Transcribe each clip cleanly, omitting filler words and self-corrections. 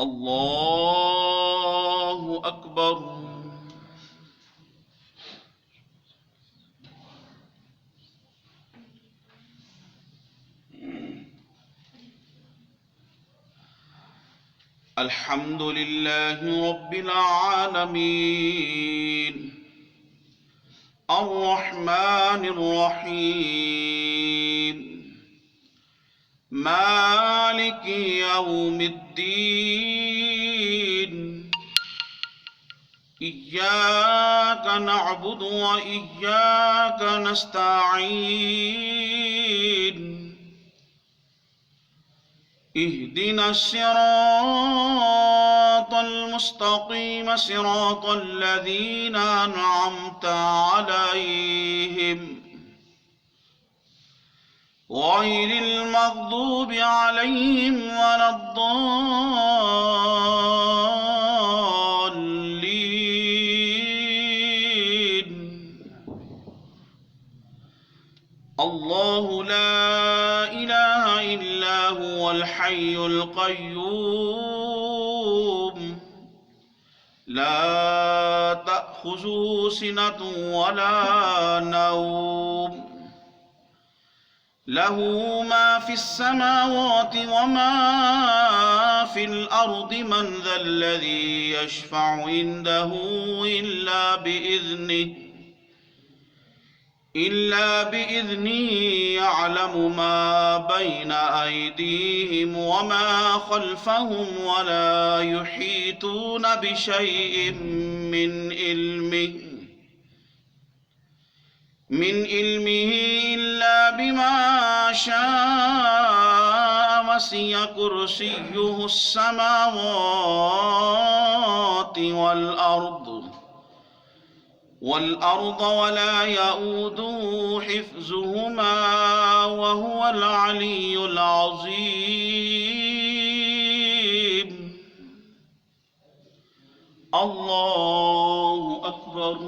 الله أكبر. الحمد لله رب العالمين الرحمن الرحيم مالك يوم الدين إياك نعبد وإياك نستعين اهدنا الصراط المستقيم صراط الذين أنعمت عليهم غير المغضوب عليهم ولا الضالين. الله لا إله إلا هو الحي القيوم لا تأخذه سنة ولا نوم له ما في السماوات وما في الأرض من ذا الذي يشفع عنده إلا بإذنه يعلم ما بين أيديهم وما خلفهم ولا يحيطون بشيء من علمه إلا بما شاء وسع كرسيه السماوات والأرض ولا يؤوده حفظهما وهو العلي العظيم. الله أكبر.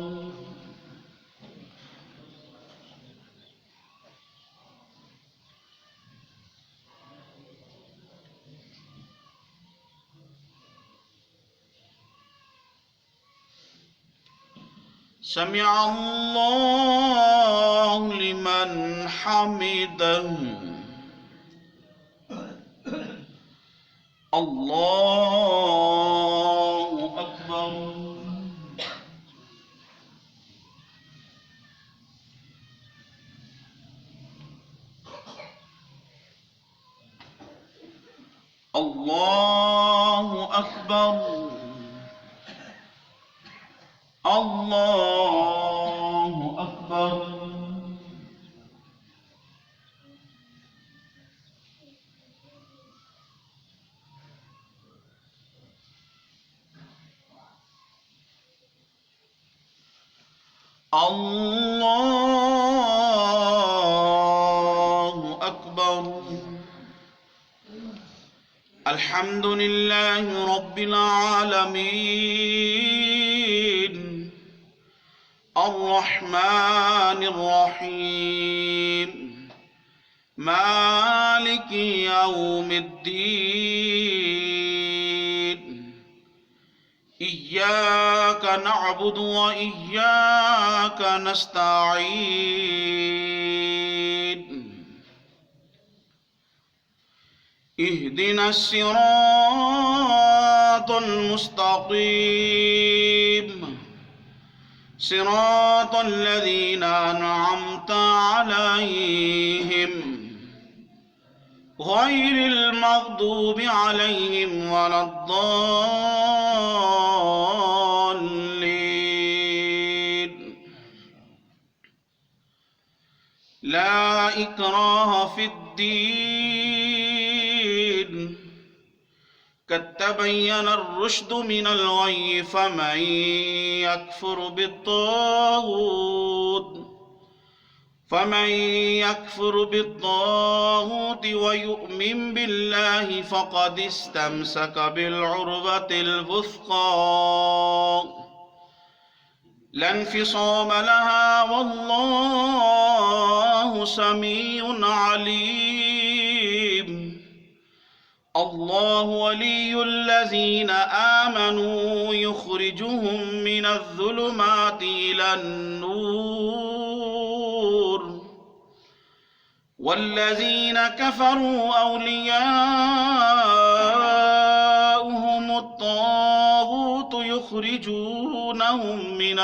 سمع الله لمن حمده. الله أكبر. الله أكبر. الله أكبر. الله أكبر. الحمد لله رب العالمين الرحمن الرحيم مالك يوم الدين إياك نعبد وإياك نستعين اهدنا الصراط المستقيم صراط الذين أنعمت عليهم غير المغضوب عليهم ولا الضالين. لا إكراه في الدين قد تبين الرشد من الغي فمن يكفر بالطاغوت ويؤمن بالله فقد استمسك بالعروة الوثقى لا انفصام لها والله سميع عليم. الله ولي الذين آمنوا يخرجهم من الظلمات إلى النور والذين كفروا أولياؤهم الطاغوت يخرجونهم من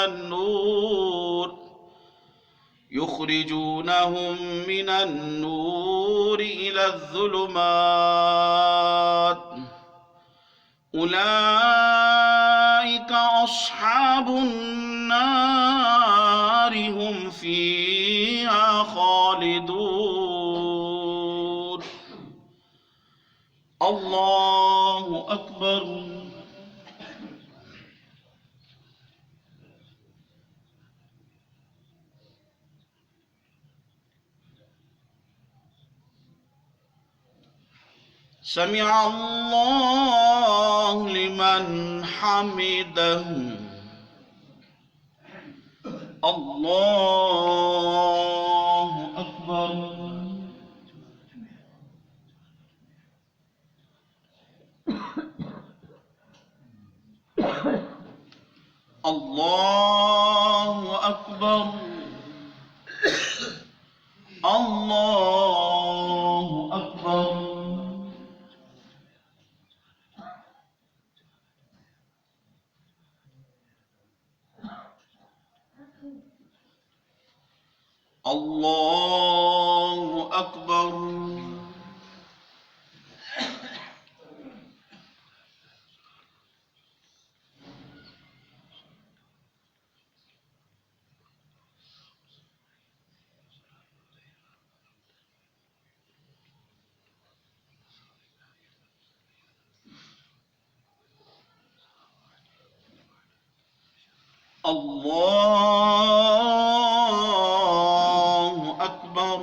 النور إلى الظلمات أولئك أصحاب النار هم فيها خالدون. الله أكبر. سمع الله لمن حمده. الله أكبر. الله أكبر. الله أكبر. الله أكبر. الله أكبر.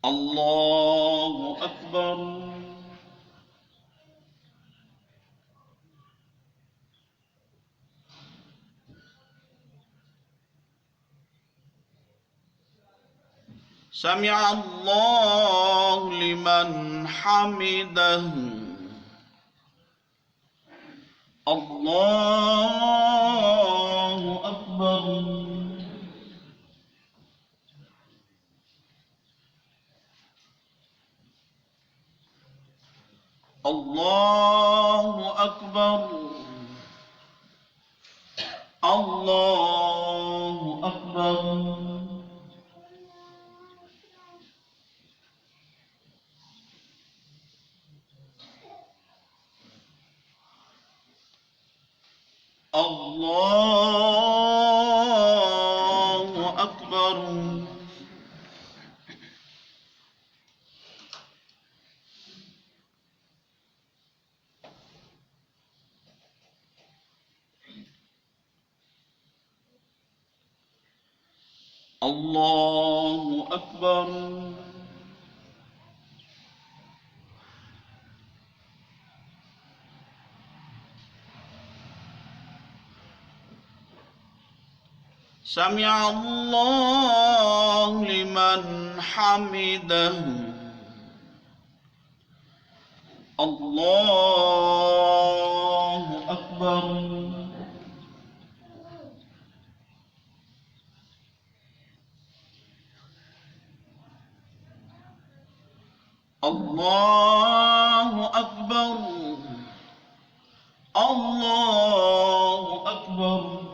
الله أكبر. سمع الله لمن حمده. الله أكبر. الله أكبر. الله أكبر. الله أكبر. الله أكبر. سمع الله لمن حمده. الله أكبر. الله أكبر. الله أكبر.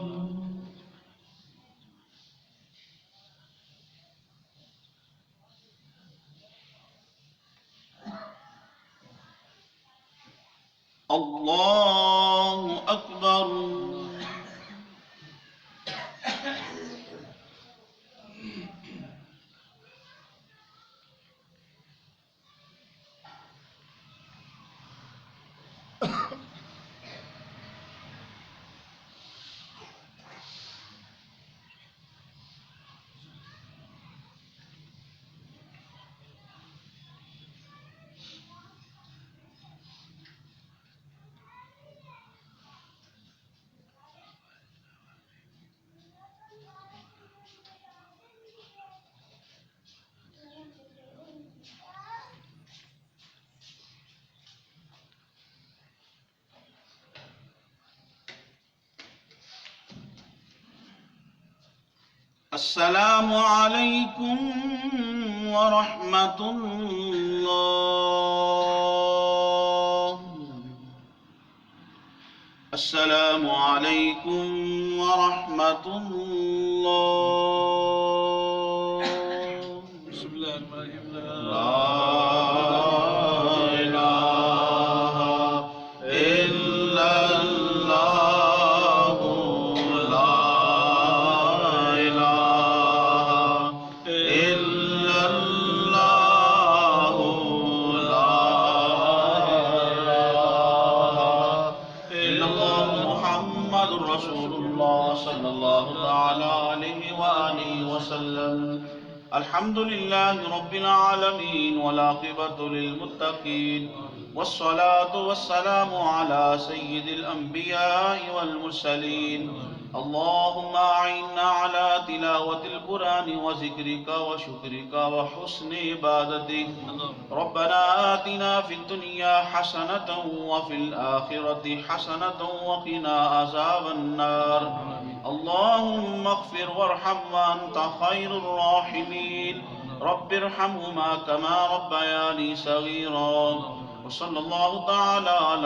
الله أكبر. अस्सलामु अलैकुम व रहमतुल्लाह। अस्सलामु अलैकुम व रहमतुल्लाह। ला इलाहा इल्लल्लाहु ला इलाहा इल्लल्लाहु ला इलाहा इल्लल्लाहु मुहम्मदुर रसूलुल्लाह सल्लल्लाहु तआला अलैहि व आलिहि वसल्लम। अल्हम्दुलिल्लाहि रब्बिल आलमीन वल आक़िबतु लिल मुत्तक़ीन वस्सलातु वस्सलामु अला सय्यिदिल अंबियाइ वल मुरसलीन। अल्लाहुम्मा अइन्ना अला तिलावतिल कुरानि व ज़िक्रिका व शुक्रिका व हुस्नि इबादतिक। रब्बना आतिना फिद दुनिया हसनतन व फिल आखिरति हसनतन व क़िना अज़ाबन नार। अल्लाहुम्मा इग़फिर वरहम व अंत खैरुर राहिमीन। रब्बिरहमहुमा कमा रब्बयानी सगीरा। व सल्लल्लाहु तआला